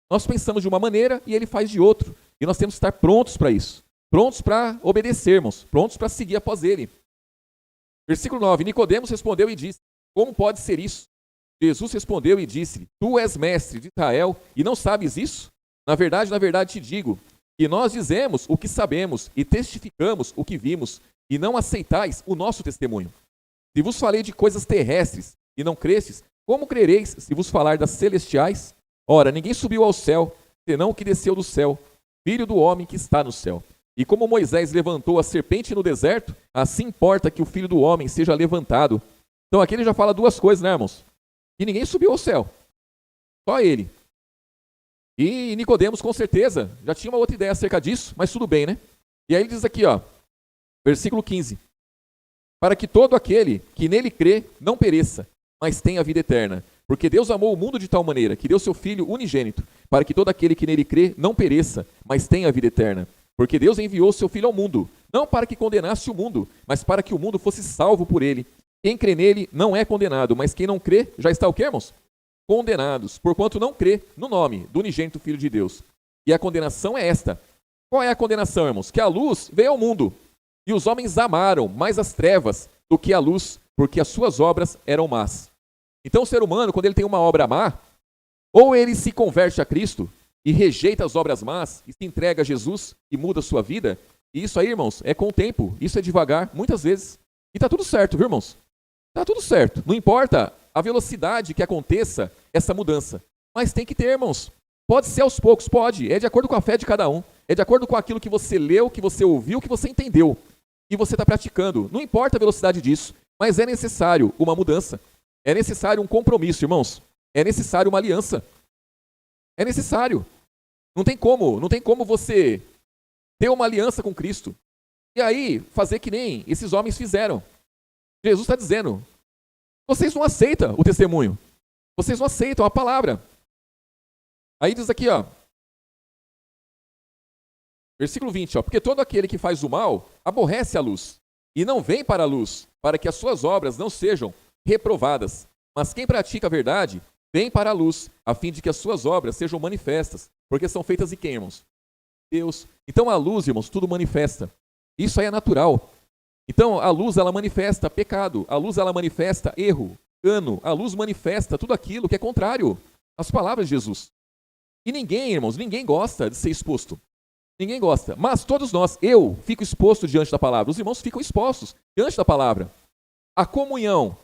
Nós pensamos de uma maneira e Ele faz de outra. E nós temos que estar prontos para isso. Prontos para obedecermos, prontos para seguir após ele. Versículo 9, Nicodemos respondeu e disse: como pode ser isso? Jesus respondeu e disse-lhe: tu és mestre de Israel e não sabes isso? Na verdade te digo, que nós dizemos o que sabemos e testificamos o que vimos, e não aceitais o nosso testemunho. Se vos falei de coisas terrestres e não crestes, como crereis se vos falar das celestiais? Ora, ninguém subiu ao céu, senão o que desceu do céu, Filho do homem que está no céu. E como Moisés levantou a serpente no deserto, assim importa que o Filho do homem seja levantado. Então aqui ele já fala duas coisas, né, irmãos? Que ninguém subiu ao céu. Só ele. E Nicodemos, com certeza, já tinha uma outra ideia acerca disso, mas tudo bem, né? E aí ele diz aqui, versículo 15. Para que todo aquele que nele crê não pereça, mas tenha vida eterna. Porque Deus amou o mundo de tal maneira que deu seu Filho unigênito, para que todo aquele que nele crê não pereça, mas tenha vida eterna. Porque Deus enviou seu Filho ao mundo, não para que condenasse o mundo, mas para que o mundo fosse salvo por ele. Quem crê nele não é condenado, mas quem não crê já está o quê, irmãos? Condenados, porquanto não crê no nome do unigênito Filho de Deus. E a condenação é esta. Qual é a condenação, irmãos? Que a luz veio ao mundo, e os homens amaram mais as trevas do que a luz, porque as suas obras eram más. Então o ser humano, quando ele tem uma obra má, ou ele se converte a Cristo, e rejeita as obras más, e se entrega a Jesus, e muda a sua vida, e isso aí, irmãos, é com o tempo, isso é devagar, muitas vezes. E está tudo certo, viu, irmãos? Está tudo certo. Não importa a velocidade que aconteça essa mudança. Mas tem que ter, irmãos. Pode ser aos poucos, pode. É de acordo com a fé de cada um. É de acordo com aquilo que você leu, que você ouviu, que você entendeu. E você está praticando. Não importa a velocidade disso, mas é necessário uma mudança. É necessário um compromisso, irmãos. É necessário uma aliança. É necessário. Não tem como você ter uma aliança com Cristo. E aí, fazer que nem esses homens fizeram. Jesus está dizendo, vocês não aceitam o testemunho. Vocês não aceitam a palavra. Aí diz aqui, versículo 20, porque todo aquele que faz o mal aborrece a luz e não vem para a luz, para que as suas obras não sejam reprovadas. Mas quem pratica a verdade vem para a luz, a fim de que as suas obras sejam manifestas, porque são feitas de quem, irmãos? Deus. Então a luz, irmãos, tudo manifesta. Isso aí é natural. Então a luz, ela manifesta pecado, a luz, ela manifesta erro, engano, a luz manifesta tudo aquilo que é contrário às palavras de Jesus. E ninguém, irmãos, ninguém gosta de ser exposto. Ninguém gosta. Mas todos nós, eu fico exposto diante da palavra. Os irmãos ficam expostos diante da palavra. A comunhão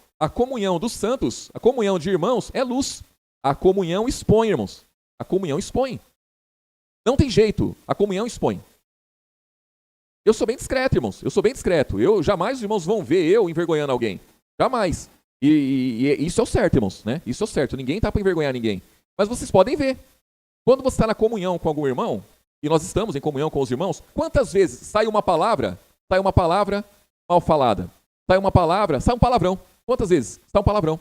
dos santos, a comunhão de irmãos é luz. A comunhão expõe, irmãos. A comunhão expõe. Não tem jeito, a comunhão expõe. Eu sou bem discreto, irmãos. Eu sou bem discreto. Jamais os irmãos vão ver eu envergonhando alguém. Jamais. E isso é o certo, irmãos, né? Isso é o certo. Ninguém está para envergonhar ninguém. Mas vocês podem ver. Quando você está na comunhão com algum irmão, e nós estamos em comunhão com os irmãos, quantas vezes sai uma palavra mal falada? Sai um palavrão. Quantas vezes? Sai um palavrão.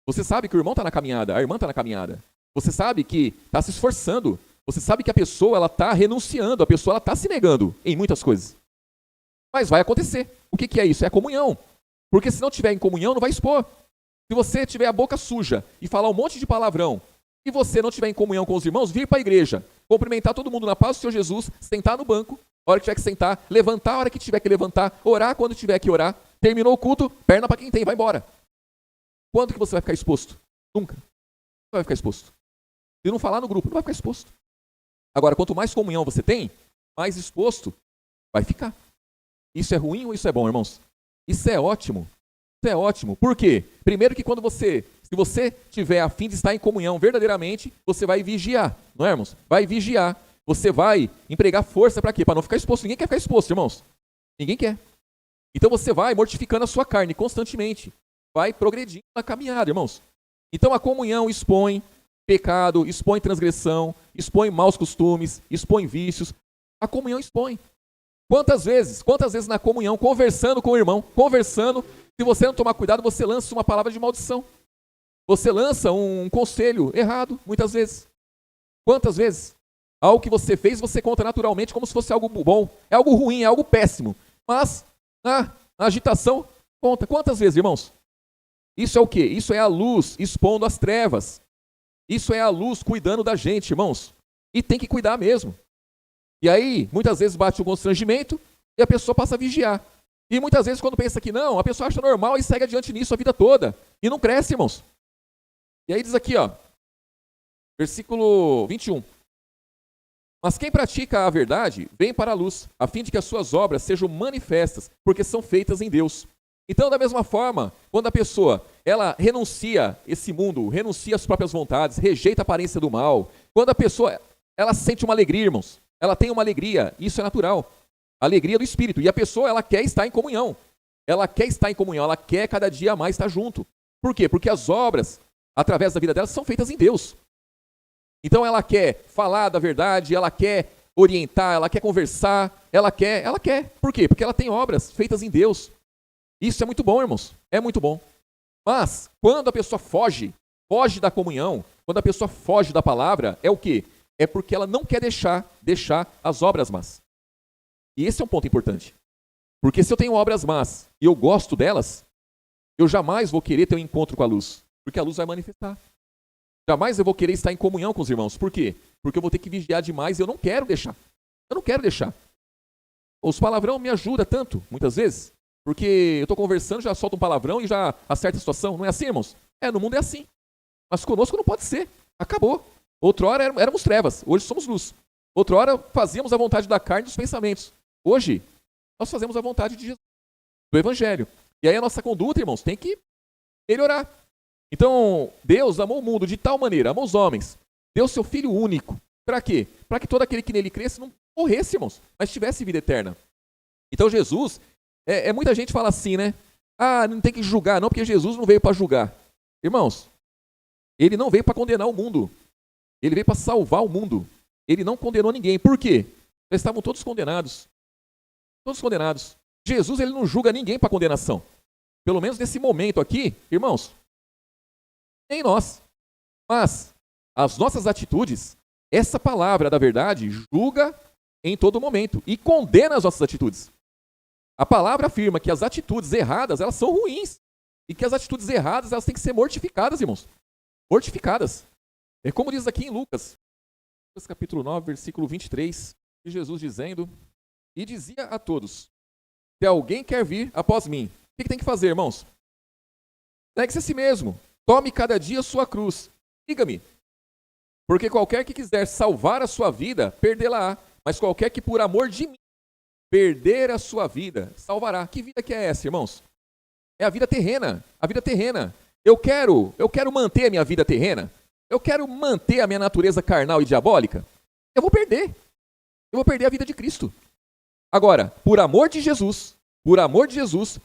Você sabe que o irmão está na caminhada, a irmã está na caminhada. Você sabe que está se esforçando. Você sabe que a pessoa ela está renunciando, a pessoa está se negando em muitas coisas. Mas vai acontecer. O que é isso? É a comunhão. Porque se não tiver em comunhão, não vai expor. Se você tiver a boca suja e falar um monte de palavrão e você não estiver em comunhão com os irmãos, vir para a igreja, cumprimentar todo mundo na paz do Senhor Jesus, sentar no banco, a hora que tiver que sentar, levantar a hora que tiver que levantar, orar quando tiver que orar, terminou o culto, perna para quem tem, vai embora. Quando que você vai ficar exposto? Nunca. Não vai ficar exposto. Se não falar no grupo, não vai ficar exposto. Agora, quanto mais comunhão você tem, mais exposto vai ficar. Isso é ruim ou isso é bom, irmãos? Isso é ótimo. Isso é ótimo. Por quê? Primeiro que se você tiver a fim de estar em comunhão verdadeiramente, você vai vigiar, não é, irmãos? Vai vigiar. Você vai empregar força para quê? Para não ficar exposto. Ninguém quer ficar exposto, irmãos. Ninguém quer. Então você vai mortificando a sua carne constantemente. Vai progredindo na caminhada, irmãos. Então a comunhão expõe pecado, expõe transgressão, expõe maus costumes, expõe vícios. A comunhão expõe. Quantas vezes na comunhão, conversando com o irmão, se você não tomar cuidado, você lança uma palavra de maldição. Você lança um conselho errado, muitas vezes. Quantas vezes? Algo que você fez, você conta naturalmente como se fosse algo bom. É algo ruim, é algo péssimo. Mas, na agitação, conta. Quantas vezes, irmãos? Isso é o quê? Isso é a luz expondo as trevas. Isso é a luz cuidando da gente, irmãos. E tem que cuidar mesmo. E aí, muitas vezes bate o constrangimento e a pessoa passa a vigiar. E muitas vezes, quando pensa que não, a pessoa acha normal e segue adiante nisso a vida toda. E não cresce, irmãos. E aí diz aqui, ó, versículo 21. Mas quem pratica a verdade, vem para a luz, a fim de que as suas obras sejam manifestas, porque são feitas em Deus. Então, da mesma forma, quando a pessoa ela renuncia esse mundo, renuncia às próprias vontades, rejeita a aparência do mal, quando a pessoa ela sente uma alegria, irmãos, ela tem uma alegria, isso é natural, a alegria do Espírito, e a pessoa ela quer estar em comunhão, ela quer cada dia mais estar junto. Por quê? Porque as obras, através da vida dela, são feitas em Deus. Então ela quer falar da verdade, ela quer orientar, ela quer conversar, ela quer. Por quê? Porque ela tem obras feitas em Deus. Isso é muito bom, irmãos, é muito bom. Mas, quando a pessoa foge da comunhão, quando a pessoa foge da palavra, é o quê? É porque ela não quer deixar as obras más. E esse é um ponto importante. Porque se eu tenho obras más e eu gosto delas, eu jamais vou querer ter um encontro com a luz, porque a luz vai manifestar. Jamais eu vou querer estar em comunhão com os irmãos. Por quê? Porque eu vou ter que vigiar demais e eu não quero deixar. Os palavrão me ajuda tanto, muitas vezes, porque eu estou conversando, já solto um palavrão e já acerta a situação. Não é assim, irmãos? No mundo é assim. Mas conosco não pode ser. Acabou. Outrora éramos trevas, hoje somos luz. Outrora fazíamos a vontade da carne e dos pensamentos. Hoje, nós fazemos a vontade de Jesus, do Evangelho. E aí a nossa conduta, irmãos, tem que melhorar. Então, Deus amou o mundo de tal maneira, amou os homens, deu seu Filho único. Para quê? Para que todo aquele que nele cresce não morresse, irmãos, mas tivesse vida eterna. Então Jesus, muita gente fala assim, né? Não tem que julgar, não, porque Jesus não veio para julgar. Irmãos, ele não veio para condenar o mundo. Ele veio para salvar o mundo. Ele não condenou ninguém. Por quê? Eles estavam todos condenados. Todos condenados. Jesus, ele não julga ninguém para condenação. Pelo menos nesse momento aqui, irmãos, nem nós. Mas as nossas atitudes, essa palavra da verdade julga em todo momento e condena as nossas atitudes. A palavra afirma que as atitudes erradas, elas são ruins. E que as atitudes erradas, elas têm que ser mortificadas, irmãos. Mortificadas. É como diz aqui em Lucas capítulo 9, versículo 23, de Jesus dizendo, e dizia a todos, se alguém quer vir após mim, o que tem que fazer, irmãos? Negue-se a si mesmo, tome cada dia a sua cruz, siga-me. Porque qualquer que quiser salvar a sua vida, perdê-la-á. Mas qualquer que por amor de mim perder a sua vida, salvará. Que vida que é essa, irmãos? É a vida terrena. A vida terrena. Eu quero manter a minha vida terrena. Eu quero manter a minha natureza carnal e diabólica. Eu vou perder. Eu vou perder a vida de Cristo. Agora, por amor de Jesus,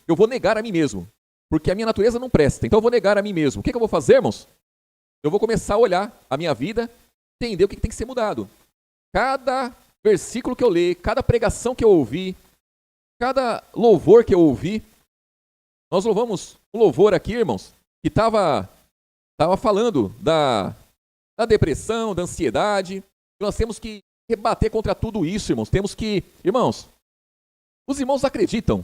eu vou negar a mim mesmo. Porque a minha natureza não presta. Então eu vou negar a mim mesmo. O que eu vou fazer, irmãos? Eu vou começar a olhar a minha vida, entender o que tem que ser mudado. Cada versículo que eu leio, cada pregação que eu ouvi, cada louvor que eu ouvi, nós louvamos um louvor aqui, irmãos, que estava falando da depressão, da ansiedade. Nós temos que rebater contra tudo isso, irmãos. Irmãos, os irmãos acreditam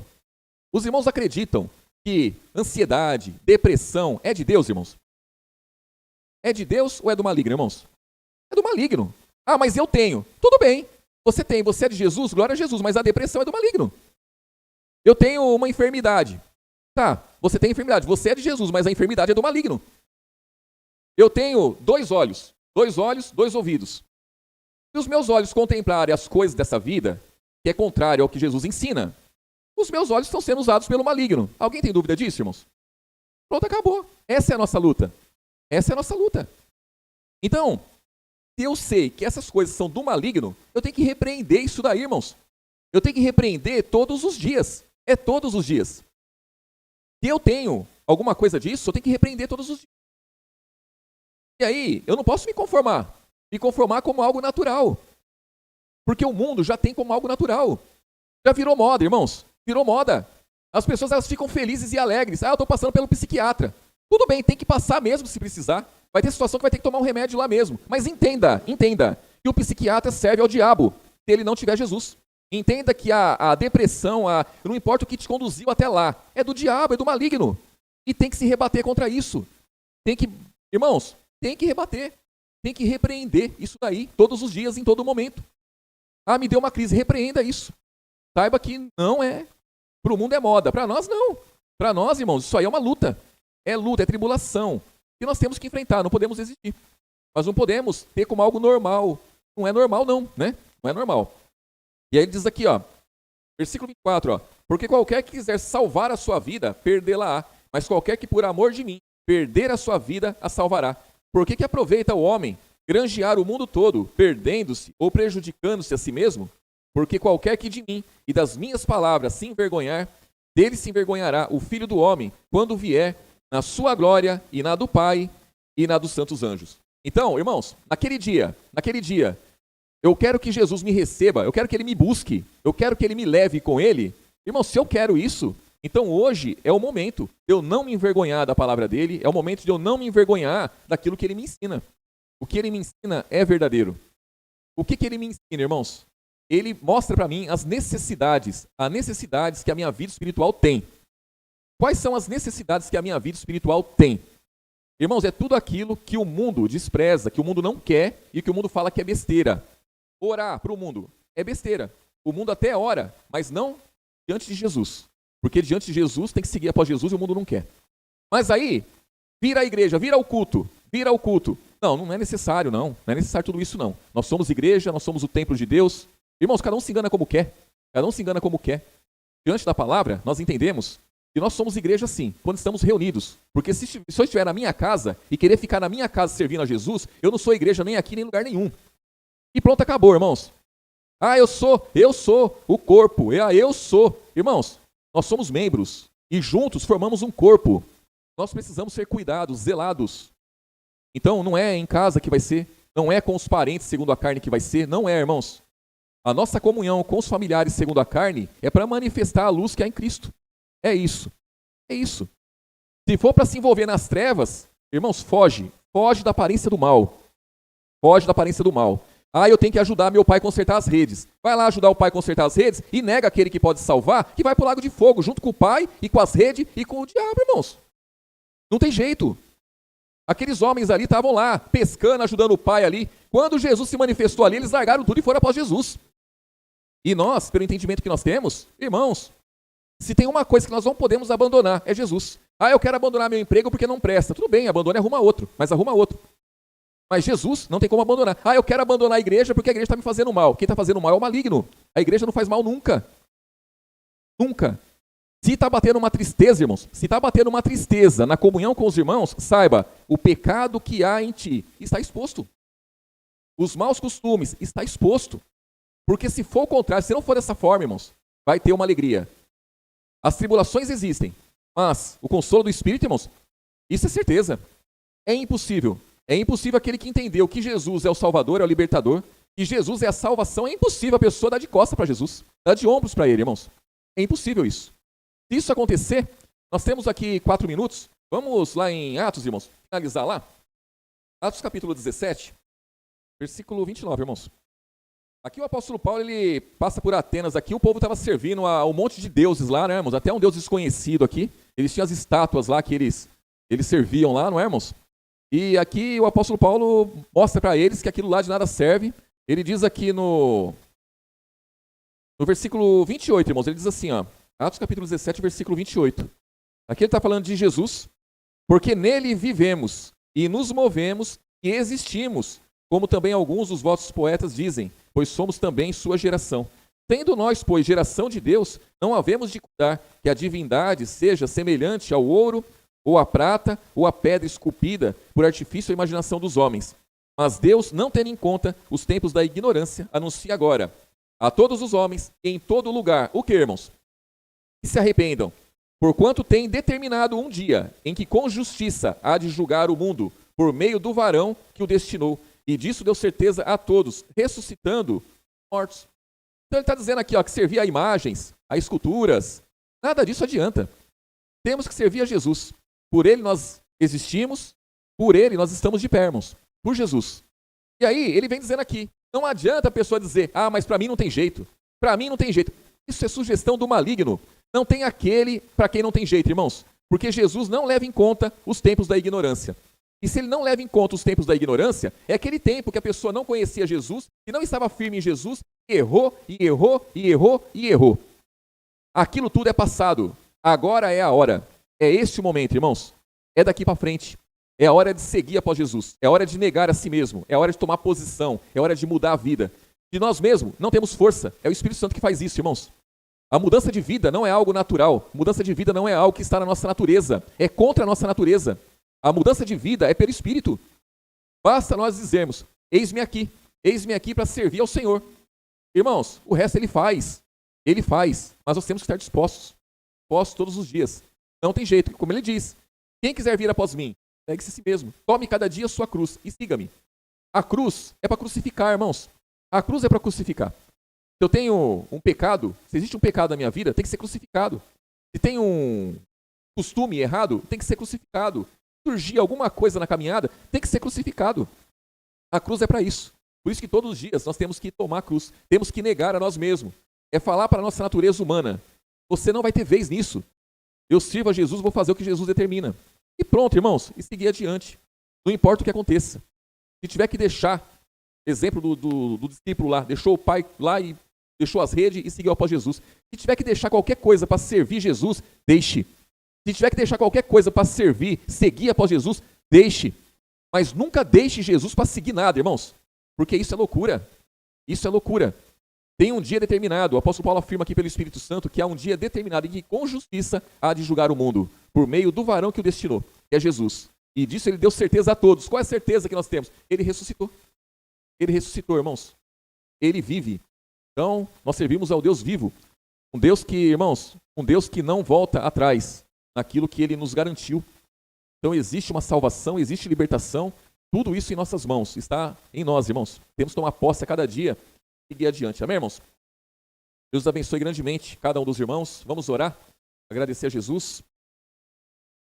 que ansiedade, depressão é de Deus, irmãos? É de Deus ou é do maligno, irmãos? É do maligno. Ah, mas eu tenho. Tudo bem. Você tem, você é de Jesus, glória a Jesus, mas a depressão é do maligno. Eu tenho uma enfermidade. Tá, você tem enfermidade, você é de Jesus, mas a enfermidade é do maligno. Eu tenho 2 olhos, 2 ouvidos. Se os meus olhos contemplarem as coisas dessa vida, que é contrário ao que Jesus ensina, os meus olhos estão sendo usados pelo maligno. Alguém tem dúvida disso, irmãos? Pronto, acabou. Essa é a nossa luta. Essa é a nossa luta. Então, se eu sei que essas coisas são do maligno, eu tenho que repreender isso daí, irmãos. Eu tenho que repreender todos os dias. É todos os dias. Se eu tenho alguma coisa disso, eu tenho que repreender todos os dias. E aí, eu não posso me conformar como algo natural. Porque o mundo já tem como algo natural. Já virou moda, irmãos. Virou moda. As pessoas elas ficam felizes e alegres. Ah, eu estou passando pelo psiquiatra. Tudo bem, tem que passar mesmo se precisar. Vai ter situação que vai ter que tomar um remédio lá mesmo. Mas entenda que o psiquiatra serve ao diabo, se ele não tiver Jesus. Entenda que a depressão, não importa o que te conduziu até lá, é do diabo, é do maligno. E tem que se rebater contra isso. Irmãos, tem que rebater. Tem que repreender isso daí, todos os dias, em todo momento. Ah, me deu uma crise, repreenda isso. Saiba que não é. Para o mundo é moda, para nós não. Para nós, irmãos, isso aí é uma luta. É luta, é tribulação. Que nós temos que enfrentar, não podemos resistir. Mas não podemos ter como algo normal. Não é normal não, né? Não é normal. E aí ele diz aqui, ó, versículo 24, ó, porque qualquer que quiser salvar a sua vida, perdê-la-á, mas qualquer que por amor de mim perder a sua vida, a salvará. Por que aproveita o homem granjear o mundo todo, perdendo-se ou prejudicando-se a si mesmo? Porque qualquer que de mim e das minhas palavras se envergonhar, dele se envergonhará o Filho do Homem, quando vier na sua glória e na do Pai e na dos santos anjos. Então, irmãos, naquele dia, eu quero que Jesus me receba, eu quero que ele me busque, eu quero que ele me leve com ele. Irmãos, se eu quero isso, então hoje é o momento de eu não me envergonhar da palavra dele, é o momento de eu não me envergonhar daquilo que ele me ensina. O que ele me ensina é verdadeiro. O que ele me ensina, irmãos? Ele mostra para mim as necessidades que a minha vida espiritual tem. Quais são as necessidades que a minha vida espiritual tem? Irmãos, é tudo aquilo que o mundo despreza, que o mundo não quer e que o mundo fala que é besteira. Orar para o mundo é besteira. O mundo até ora, mas não diante de Jesus. Porque diante de Jesus tem que seguir após Jesus e o mundo não quer. Mas aí, vira a igreja, vira o culto. Não é necessário, não. Não é necessário tudo isso, não. Nós somos igreja, nós somos o templo de Deus. Irmãos, cada um se engana como quer. Diante da palavra, nós entendemos que nós somos igreja sim, quando estamos reunidos. Porque se eu estiver na minha casa e querer ficar na minha casa servindo a Jesus, eu não sou igreja nem aqui, nem em lugar nenhum. E pronto, acabou, irmãos. Ah, eu sou o corpo. Eu sou. Irmãos, nós somos membros e juntos formamos um corpo. Nós precisamos ser cuidados, zelados. Então, não é em casa que vai ser, não é com os parentes segundo a carne que vai ser, não é, irmãos. A nossa comunhão com os familiares segundo a carne é para manifestar a luz que há em Cristo. É isso. Se for para se envolver nas trevas, irmãos, foge da aparência do mal. Ah, eu tenho que ajudar meu pai a consertar as redes. Vai lá ajudar o pai a consertar as redes e nega aquele que pode salvar, que vai para o lago de fogo, junto com o pai e com as redes e com o diabo, irmãos. Não tem jeito. Aqueles homens ali estavam lá, pescando, ajudando o pai ali. Quando Jesus se manifestou ali, eles largaram tudo e foram após Jesus. E nós, pelo entendimento que nós temos, irmãos, se tem uma coisa que nós não podemos abandonar, é Jesus. Ah, eu quero abandonar meu emprego porque não presta. Tudo bem, abandone e arruma outro, mas arruma outro. Mas Jesus não tem como abandonar. Ah, eu quero abandonar a igreja porque a igreja está me fazendo mal. Quem está fazendo mal é o maligno. A igreja não faz mal nunca. Nunca. Se está batendo uma tristeza, irmãos, na comunhão com os irmãos, saiba, o pecado que há em ti está exposto. Os maus costumes está exposto. Porque se for o contrário, se não for dessa forma, irmãos, vai ter uma alegria. As tribulações existem, mas o consolo do Espírito, irmãos, isso é certeza. É impossível aquele que entendeu que Jesus é o Salvador, é o Libertador, que Jesus é a salvação, é impossível a pessoa dar de costas para Jesus, dar de ombros para ele, irmãos. É impossível isso. Se isso acontecer, nós temos aqui 4 minutos, vamos lá em Atos, irmãos, finalizar lá. Atos capítulo 17, versículo 29, irmãos. Aqui o apóstolo Paulo, ele passa por Atenas aqui, o povo estava servindo a um monte de deuses lá, né, irmãos? Até um deus desconhecido aqui. Eles tinham as estátuas lá que eles serviam lá, não é, irmãos? E aqui o apóstolo Paulo mostra para eles que aquilo lá de nada serve. Ele diz aqui no versículo 28, irmãos, ele diz assim, ó, Atos capítulo 17, versículo 28. Aqui ele está falando de Jesus, porque nele vivemos e nos movemos e existimos, como também alguns dos vossos poetas dizem, pois somos também sua geração. Tendo nós, pois, geração de Deus, não havemos de cuidar que a divindade seja semelhante ao ouro, ou à prata, ou à pedra esculpida por artifício ou imaginação dos homens. Mas Deus, não tendo em conta os tempos da ignorância, anuncia agora a todos os homens, em todo lugar, o que, irmãos? Que se arrependam, porquanto tem determinado um dia em que com justiça há de julgar o mundo, por meio do varão que o destinou, e disso deu certeza a todos, ressuscitando mortos. Então ele está dizendo aqui, ó, que servir a imagens, a esculturas, nada disso adianta. Temos que servir a Jesus. Por ele nós existimos, por ele nós estamos de pé, irmãos, por Jesus. E aí ele vem dizendo aqui, não adianta a pessoa dizer, mas para mim não tem jeito, para mim não tem jeito. Isso é sugestão do maligno. Não tem aquele para quem não tem jeito, irmãos, porque Jesus não leva em conta os tempos da ignorância. E se ele não leva em conta os tempos da ignorância, é aquele tempo que a pessoa não conhecia Jesus, que não estava firme em Jesus, e errou, e errou, e errou, e errou. Aquilo tudo é passado. Agora é a hora. É este o momento, irmãos. É daqui para frente. É a hora de seguir após Jesus. É a hora de negar a si mesmo. É a hora de tomar posição. É a hora de mudar a vida. De nós mesmos não temos força. É o Espírito Santo que faz isso, irmãos. A mudança de vida não é algo natural. Mudança de vida não é algo que está na nossa natureza. É contra a nossa natureza. A mudança de vida é pelo Espírito. Basta nós dizermos, eis-me aqui para servir ao Senhor. Irmãos, o resto ele faz, mas nós temos que estar dispostos todos os dias. Não tem jeito, como ele diz, quem quiser vir após mim, pegue-se a si mesmo, tome cada dia a sua cruz e siga-me. A cruz é para crucificar, irmãos. A cruz é para crucificar. Se eu tenho um pecado, se existe um pecado na minha vida, tem que ser crucificado. Se tem um costume errado, tem que ser crucificado. Se surgir alguma coisa na caminhada, tem que ser crucificado. A cruz é para isso. Por isso que todos os dias nós temos que tomar a cruz. Temos que negar a nós mesmos. É falar para a nossa natureza humana. Você não vai ter vez nisso. Eu sirvo a Jesus, vou fazer o que Jesus determina. E pronto, irmãos, e seguir adiante. Não importa o que aconteça. Se tiver que deixar, exemplo do discípulo lá, deixou o pai lá e deixou as redes e seguiu após Jesus. Se tiver que deixar qualquer coisa para servir Jesus, deixe. Se tiver que deixar qualquer coisa para servir, seguir após Jesus, deixe. Mas nunca deixe Jesus para seguir nada, irmãos. Porque isso é loucura. Isso é loucura. Tem um dia determinado, o apóstolo Paulo afirma aqui pelo Espírito Santo, que há um dia determinado em que com justiça há de julgar o mundo, por meio do varão que o destinou, que é Jesus. E disso ele deu certeza a todos. Qual é a certeza que nós temos? Ele ressuscitou. Ele ressuscitou, irmãos. Ele vive. Então, nós servimos ao Deus vivo. Um Deus que, irmãos, um Deus que não volta atrás naquilo que ele nos garantiu. Então, existe uma salvação, existe libertação. Tudo isso em nossas mãos. Está em nós, irmãos. Temos que tomar posse a cada dia e seguir adiante. Amém, irmãos? Deus abençoe grandemente cada um dos irmãos. Vamos orar, agradecer a Jesus.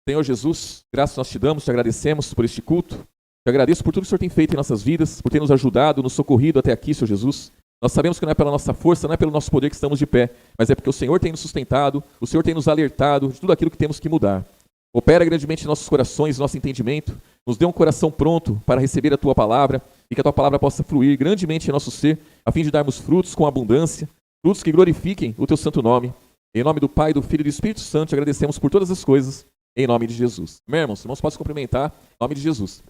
Senhor Jesus, graças nós te damos, te agradecemos por este culto. Te agradeço por tudo que o Senhor tem feito em nossas vidas, por ter nos ajudado, nos socorrido até aqui, Senhor Jesus. Nós sabemos que não é pela nossa força, não é pelo nosso poder que estamos de pé, mas é porque o Senhor tem nos sustentado, o Senhor tem nos alertado de tudo aquilo que temos que mudar. Opera grandemente em nossos corações, nosso entendimento, nos dê um coração pronto para receber a Tua palavra e que a Tua palavra possa fluir grandemente em nosso ser, a fim de darmos frutos com abundância, frutos que glorifiquem o Teu santo nome. Em nome do Pai, do Filho e do Espírito Santo, te agradecemos por todas as coisas, em nome de Jesus. Amém, irmãos? Irmãos, podem se cumprimentar, em nome de Jesus.